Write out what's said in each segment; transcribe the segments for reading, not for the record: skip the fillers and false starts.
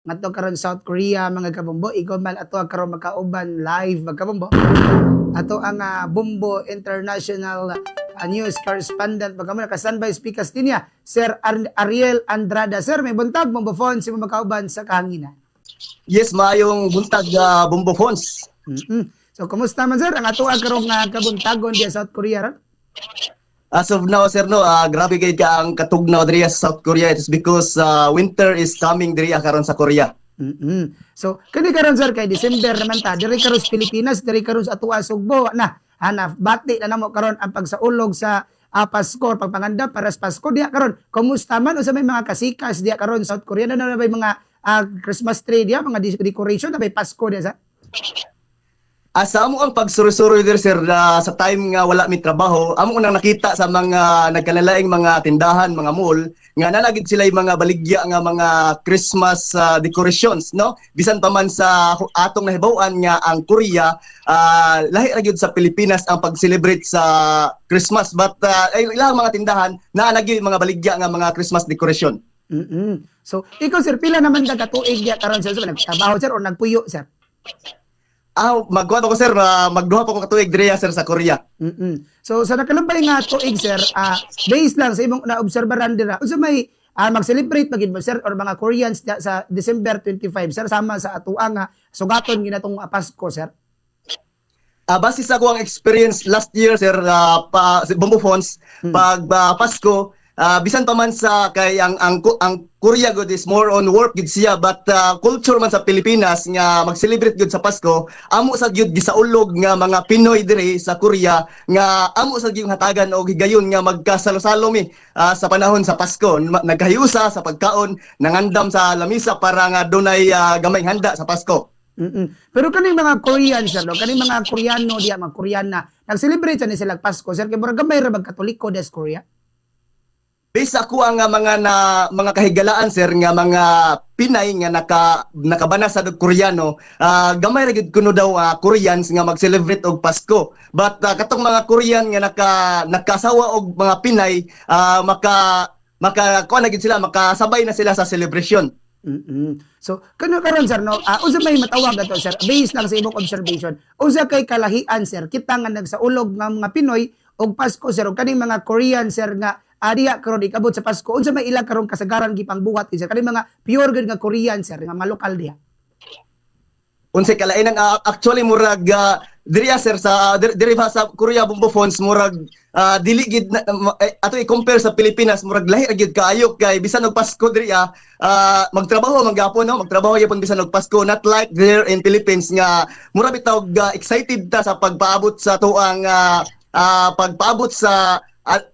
ngadto karon South Korea mga kabombo, ikaw man ato karon makauban live mga kabombo. Ato ang Bumbo International News Correspondent mga kabombo, naka-standby speakers din niya, Sir Ariel Andrada. Sir, may buntag Bumbo Phone si makauban sa kahanginan. Yes, maayong buntag Bumbo Phones. So, kumusta man sir ang ato karon nga kabuntagon diya South Korea ron? As of now, sir, no, grabe kayo ka ang katugnaw diriya sa South Korea. It is because winter is coming diriya karon sa Korea. So, kani karon sir kay December naman ta, diri karon sa Pilipinas, diri karon sa atua Sugbo na. Hanaf, bati na namo karon ang pagsaulog sa Pasko, pagpanganda para sa Pasko diya karon. Kumusta man usa may mga kasikas diya karon sa South Korea na may mga Christmas tree diya, mga decoration na may Pasko diya sa. Asa amo ang pagsuri-suri dir sir sa time nga wala mi trabaho, amo unang nakita sa mga nagkalalaing mga tindahan, mga mall nga nalagid sila yung mga baligya nga mga Christmas decorations, no? Bisan pa man sa atong nahibaw-an nga ang Korea, lahi ra gyud sa Pilipinas ang pag-celebrate sa Christmas, but ilang mga tindahan naalagid yung mga baligya nga mga Christmas decoration. So, ikaw sir, pila naman ka tuig diya karon sir, nagtrabaho sir o nagpuyo sir? Magkuha ko sir, magduha pa ko katuig direya sir sa Korea. So sa nakalambay nga tuig sir, based lang sa imong naobserbahan dira, unsa may mag-celebrate magid ba sir or mga Koreans sa December 25 sir sama sa atuang sugaton ginatong Pasko sir? Base sa akong experience last year sir, Bumbo Phones, pag Pasko, bisan pa man sa kay ang Korea good is more on work gid siya, but culture man sa Pilipinas nga mag-celebrate gud sa Pasko, amo sa gyud gisaulog nga mga Pinoy dire sa Korea nga amo sa gyud hatagan og higayon nga magkasalo-salo mi sa panahon sa Pasko, nagkahiusa sa pagkaon, nangandam sa lamisa para nga dunay gamay handa sa Pasko. Pero kaning mga Korean sir, no? Kaning mga Koreano diya, mga Koreana, nag-celebrate ni sila Pasko sir, kay murag gamay ra bag Katoliko des Korea. Based ako ang mga kahigalaan sir nga mga Pinay nga nakabana sa Koreano, gamay ra gid kuno daw Koreans nga mag-celebrate og Pasko. But katong mga Korean nga nakasawa og mga Pinay, kuha na gid sila, makasabay na sila sa celebration. So, kano karon sir no, unsa may matawag ato sir, based lang sa imong observation, unsa kay kalahian sir kita nga nagsaulog nga mga Pinoy og Pasko sir ug kaning mga Korean sir nga diya karon ikabot sa Pasko, unsa may ila karon kasagaran gipangbuhat sir kaning mga pure good nga Korean sir nga malokal diya? Unsay kalainan actually murag diriya sir sa diri sa Korea Bumbo Phones murag dili gid ato i-compare sa Pilipinas, murag lahi ra gid kaayo kay bisan og Pasko diriya magtrabaho magapon no, magtrabaho gyapon bisan og Pasko, not like there in Philippines nga mura bitaw excited ta sa pagpaabot sa tuang pagpaabot sa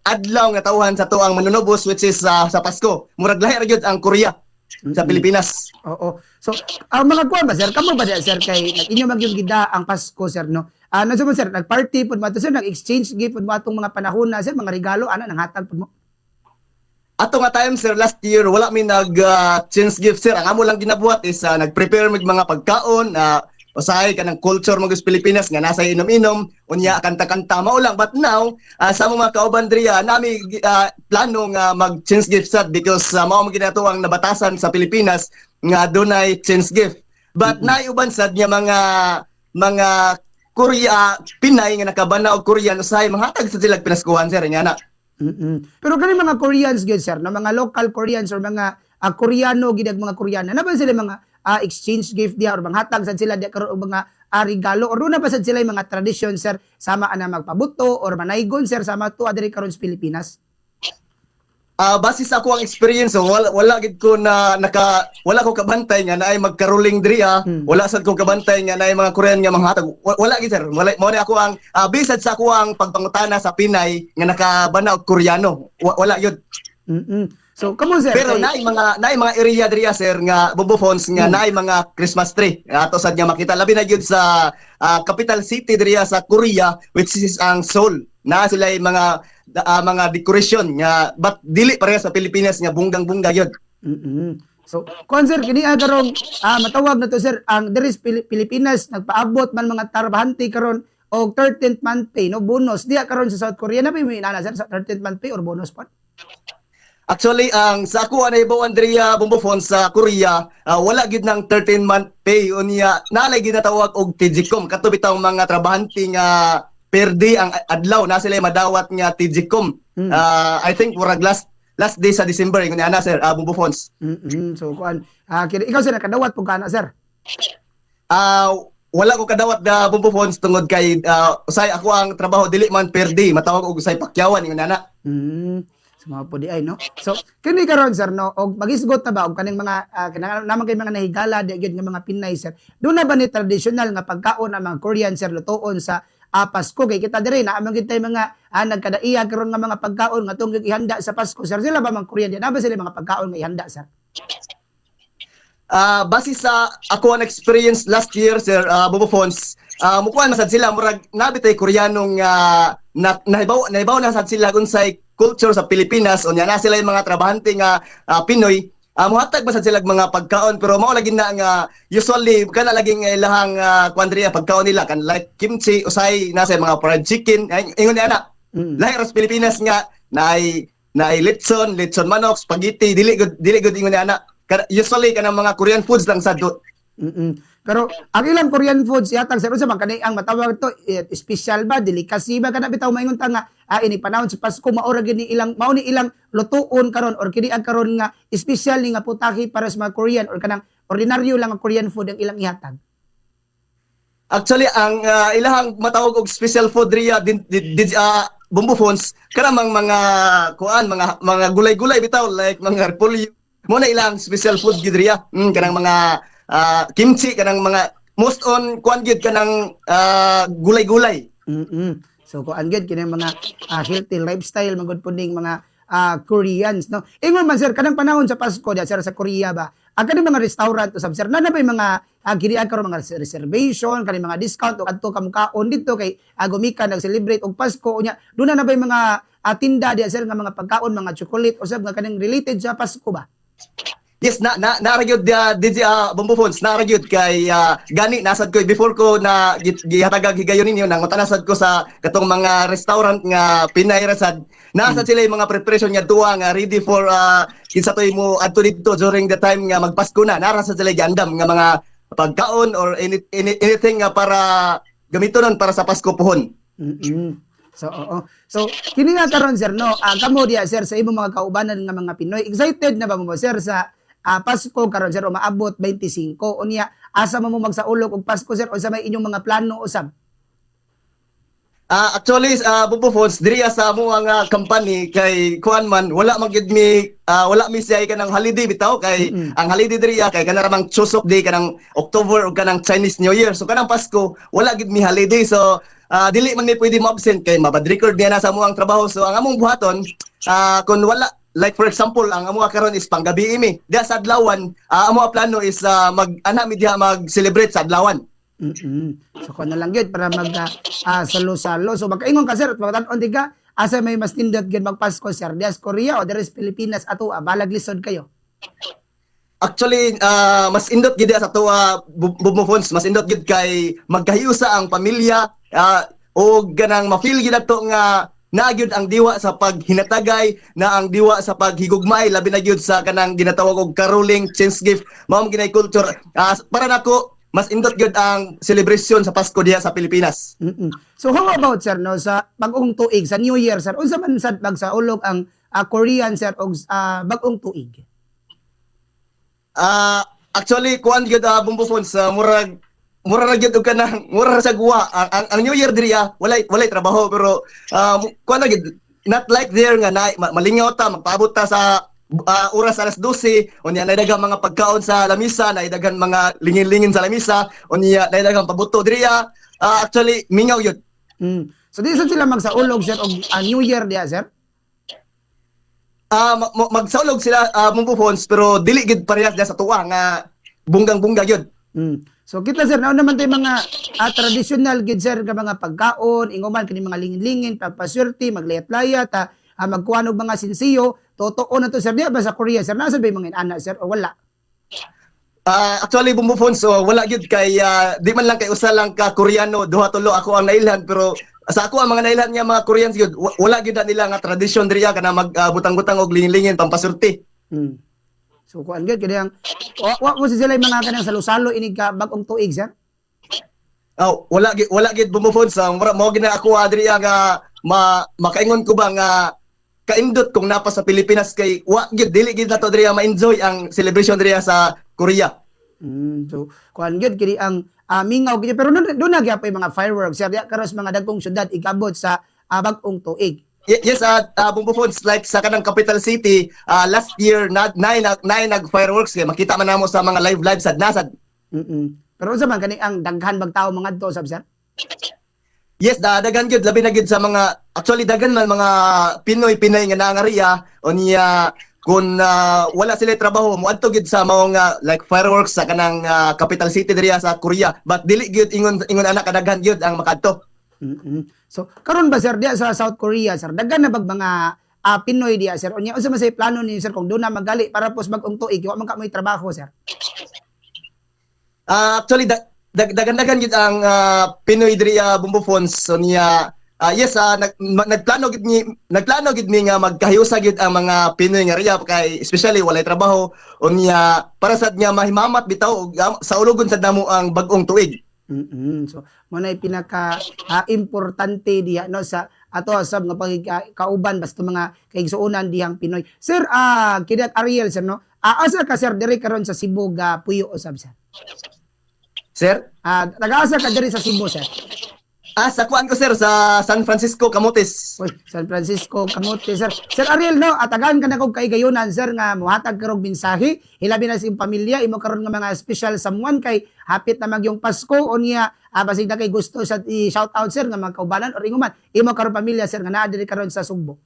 adlaw nga tawhan sa tuang manunubos, which is sa Pasko. Murag lahi ra gyud ang Korea sa Pilipinas. Oo. So, ang mga kuwan ba sir, kamo ba diya sir kay nag-inyo magyud gida ang Pasko sir no? Ano sa sir, nag-party pud mo sir, nag-exchange gift pud mo atong mga panahon na sir, mga regalo ana nang hatag pud mo? Ato nga time sir last year wala mi change gift sir. Ang amo lang ginabuhat is nag-prepare mig mga pagkaon, usahay ka ng culture mo sa Pilipinas nga nasa inom-inom, unya kanta-kanta mao lang. But now sa mga kauban diriya nami plano nga mag-change gift sad because mao mo ginato ang nabatasan sa Pilipinas nga dunay change gift. But naiuban sad nga mga Korea Pinay nga nakabana og Korean usahay manghatag sa sila pinaskuhan sir nga na. Pero kani mga Koreans gyud sir, na mga local Koreans or mga Koreano gidag mga Koreana, na ba sila mga exchange gift diya or manghatag sad sila diya karon og mga regalo or na ba sad sila mga tradition sir sama ana magpabuto or manaygon sir sama to diri karon sa Pilipinas? Base sa ako ang experience, wala gid ko wala ko kabantay nga naay magkaruling diriya, wala sad ko kabantay nga naay mga Korean nga manghatag. Wala gid sir. Wala mo ako ang based sa ako ang pagpangutana sa Pinay nga nakabana og Koreano. Wala yun. So, kamo sir. Pero naay mga area diriya sir nga Bumbo Phones nga naay mga Christmas tree. Ato sad nga makita labi na gyud sa capital city diriya sa Korea, which is ang Seoul. Na sila mga decoration nga but dili pareha sa Pilipinas nga bunggang-bungga yun. So, kung sir, kini karong matawag na to sir, ang there is Pilipinas nagpaabot man mga trabahante karon og 13th month pay no bonus diya karon sa South Korea na may inana sir sa 13th month pay or bonus pa? Actually, ang sa ako na ibaw Andrea Bumbofon sa Korea, wala gid ng 13-month pay unya nalay ginatawag og TGCOM kato bitaw mga trabahante nga per day ang adlaw na sila madawat nga TGCOM. I think murag last day sa December kun ana sir Bumbofons. So kuan ikaw sir nakadawat pug kana sir. Wala ko kadawat da Bumbofons tungod kay usay ako ang trabaho dili man per day matawag og usay pakyawan kun ana. Mga po di ay no. So kini karon sir no og magisgot na ba og kaning mga kinahanglan naman kay mga nahigala di gyud nga mga Pinay sir. Doon na ba ni traditional nga pagkaon ang mga Korean sir lutoon sa Pasko kay kita diri na amang tay mga nagkadaiya karon nga mga pagkaon nga tungod ihanda sa Pasko sir. Sila ba mga Korean di na ba sila mga pagkaon nga ihanda sir? Base sa ako ang experience last year sir Bumbofons, mukuan masad sila murag nabitay Koreanong nahibaw na sad sila unsay culture sa Pilipinas unya na sila yung mga trabahante nga Pinoy muhatag ba sad sila mga pagkaon pero mao lagi na nga usually kana lagi nga ilahang kuandriya pagkaon nila kan like kimchi usay nasa mga fried chicken ingon ana lahi sa Pilipinas nga naay lechon manok spaghetti dili gud ingon ana usually kanang mga Korean foods lang sad Pero ang ilang Korean foods yatang sir unsa man kani ang matawag to special ba delicacy ba kana bitaw maingon ta nga ini panahon sa Pasko maura gid ni ilang mao ni ilang lutuon karon or kini ang karon nga special ni nga putahe para sa mga Korean or kanang ordinaryo lang nga Korean food ang ilang ihatag. Actually ang ilahang matawag og special food riya Bumbofons kanang mga kuan mga gulay-gulay bitaw like mga repolyo mo na ilang special food gid riya kanang mga kimchi kanang mga most on kuan gid kanang gulay-gulay. So kuan gid kini mga healthy lifestyle magud puding mga Koreans no. Ingon man sir kanang panahon sa Pasko diya sir sa Korea ba ang kanang mga restaurant usab sir na bay mga girian karon mga reservation kani mga discount o adto kamkaon dito kay gumika nag-celebrate og Pasko unya duna na bay mga tinda diya sir nga mga pagkaon mga chocolate usab nga kanang related sa Pasko ba? Yes, naragyod Bumbofons, naragyod kay gani nasad ko before ko na gihatagag higayon ninyo nang utanasad ko sa katong mga restaurant nga Pinay rasad. Nasad sila yung mga preparation nga duwa nga ready for kinsa toy mo adto dito during the time nga magpasko na. Narasad sila giandam nga mga pagkaon or anything nga para gamiton para sa Pasko pohon. So, So, kini nga karon sir no, kamo diya sir sa imong mga kaubanan nga mga Pinoy. Excited na ba mo sir sa Pasko karon sir o maabot 25 unya asa mo magsaulog og Pasko sir o sa may inyong mga plano usab? Actually Bumbofons diri sa amo nga company kay kuan man wala magid mi siya kanang holiday bitaw kay ang holiday diri kay kana ramang Chuseok day kanang October o kanang Chinese New Year so kanang Pasko wala gid mi holiday so dili man mi pwede mo absent kay mabad record niya na sa amo ang trabaho so ang among buhaton kun wala like for example ang amo karon is panggabi mi diha sa adlawan amo plano is mag-ana mi diha mag-celebrate sa adlawan. So kung na lang yun para mag salo-salo. So magkaingon ka sir at magtanon di ka asa may mas tindot yun magpasko sir dias Korea o deres Pilipinas ato balag lisod kayo? Actually mas indot gid sa tuwa Bumbofons mas indot gid kay magkahiusa ang pamilya o ganang ma-feel gid ato nga nagyud ang diwa sa paghinatagay na ang diwa sa paghigugmay labi na gyud sa kanang ginatawag og caroling change gift mao ginay culture para nako mas indot gyud ang celebration sa Pasko diha sa Pilipinas. So how about sir no sa bag-ong tuig sa New Year sir unsa man sad magsaulog ang Korean sir og bag-ong tuig? Actually kuan gyud Bumbofons murag ra gyud og kanang mura sa guwa ang New Year diri walay trabaho pero kuan na gyud not like there nga malingaw ta magpaabot ta sa oras alas 12 unya naidagang mga pagkaon sa lamisa naidagang mga lingin-lingin sa lamisa unya naidagang pabuto diri actually mingaw yun. So di sila magsaulog sir og New Year diya sir? Magsaulog sila Bumbofons pero dili gid parehas diya sa tuwa nga bunggang-bungga gyud. So kita sir naman tay mga traditional gid sir nga mga pagkaon inguman kini mga lingin-lingin pagpaswerte maglayat-layat magkuhan og mga sinsiyo totoo na to sir diya ba sa Korea sir nasa ba mga anak sir o wala? Actually Bumbofons so wala gyud kay di man lang kay usa lang ka Koreano duha tulo ako ang nailhan pero sa ako ang mga nailan nga mga Koreans gyud wala gyud na nila nga tradisyon diriya kana magbutang-butang og lingin-lingin pampasurti. Hmm. So kuan gyud kini ang wa mo si sila yung mga kanang salo-salo inig ka bag-ong tuig sir. Oh, wala gid bumufod sa mo gina ako diriya nga makaingon ko ba nga kaindot kung napa sa Pilipinas kay wa gid dili gid nato diriya ma-enjoy ang celebration diriya sa Korea. So kuan gyud kini ang mingaw kini pero doon na gyapon yung mga fireworks sir diya karos mga dagkong syudad ikabot sa bag-ong tuig. Yes, bumbufonds like sa kanang capital city, last year nine nag-fireworks kay makita man namo sa mga live sad nasad. Pero unsa man kani ang daghan bag tawo mga adto sab sir? Yes, daghan gyud labi na gyud sa mga actually daghan man mga Pinoy nga naangariya o niya kung wala sila trabaho moadto gyud sa mga like fireworks sa kanang capital city diriya sa Korea but dili gyud ingon anak kadaghan gyud ang makadto. So karon ba sir diya sa South Korea sir daghan na bag mga Pinoy diya sir unya unsa man say plano ni sir kung doon na magali para pos bag-ong tuig wa man ka mo'y trabaho sir? Actually dagan-dagan gid ang Pinoy diriya bumbufonds so niya yes nagplano gid mi nga magkahiusa gid ang mga Pinoy nga riya kay especially walay trabaho o niya para sad niya mahimamat bitaw sa ulogon sad namo ang bag-ong tuig. So mo na pinaka importante diha no sa ato sab nga pagkauban basta mga kaigsuonan dihang Pinoy. Sir kidat Ariel sir no. Asa ka sir diri karon sa Cebu ga Puyo usab sir? Sir? Nag-asa ka diri sa Cebu sir? Sa kuan ko sir sa San Francisco Camotes. Uy, San Francisco Camotes sir. Sir Ariel no, atagan ka na kog kaigayonan sir nga mohatag karong mensahe hilabi na sa imong pamilya imo karon nga mga special someone kay hapit na magyong Pasko o niya basig na kay gusto sa i-shout out sir nga mga kaubanan or inguman imo karon pamilya sir nga naa diri karon sa Sugbo.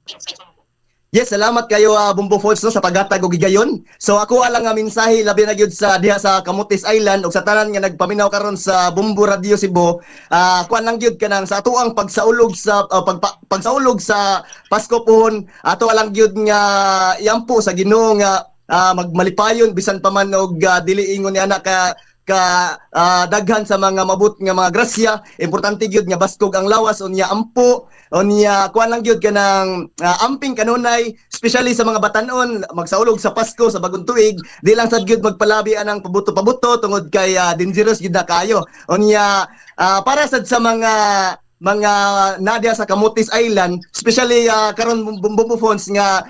Yes, salamat kayo Bumbufonds no, sa paghatag og gigayon. So ako alang nga mensahe labi na gyud sa diha sa Camotes Island ug sa tanan nga nagpaminaw karon sa Bumbu Radio Cebu. Kuan lang gyud kanang sa atoang pagsaulog sa pagsaulog sa Pasko pohon ato alang gyud nga iampo sa Ginoo nga magmalipayon bisan pa man og dili ingon ni anak ka daghan sa mga mabut nga mga grasya importante gyud nga baskog ang lawas unya ampo unya kuan lang gyud kanang amping kanunay especially sa mga batanon magsaulog sa Pasko sa bagong tuig di lang sad gyud magpalabi anang pabuto tungod kay dangerous gyud na kayo unya para sad sa mga nadia sa Camotes Island especially karon Bumbufonds nga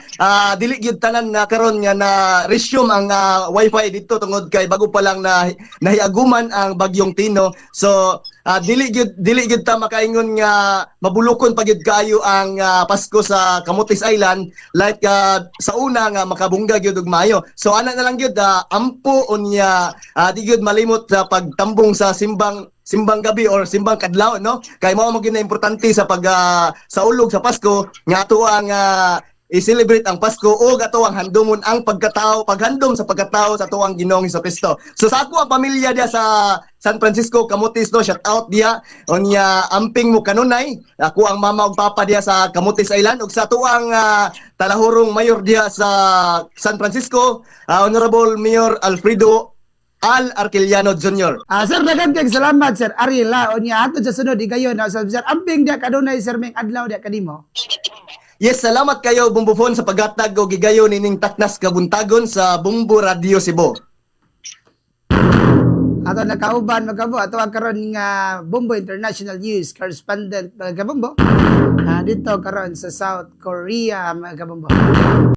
dili gyud tanan na karon nga na resume ang wifi dito tungod kay bago pa lang na nahiaguman ang bagyong Tino so dili gyud ta makaingon nga mabulokon pa gyud kayo ang Pasko sa Camotes Island like sa una nga makabungga gyud og maayo so ana na lang gyud ampo unya di gyud malimot sa pagtambong sa simbang gabi or simbang kadlaw no kay mao mo gyud na importante sa saulog sa Pasko nga ato ang i-celebrate ang Pasko o ato ang handumon ang paghandom sa pagkatao sa tuwang Ginoong Hesukristo. So sa ako ang pamilya dia sa San Francisco Camotes no shout out dia unya amping mo kanunay ako ang mama ug papa dia sa Camotes Island ug sa tuwang talahurong mayor dia sa San Francisco Honorable Mayor Alfredo Al Arquiliano Jr. Sir, daghang kay salamat sir Ariel unya ato sa sunod higayon sir amping dia kadunay sir ming adlaw dia kanimo. Yes, salamat kayo Bumbufon sa paghatag og gigayon ining taknas kabuntagon sa Bumbu Radio Cebu. Ato nakauban magkabo ato ang karon nga Bumbu International News correspondent magkabumbo. Dito karon sa South Korea magkabumbo.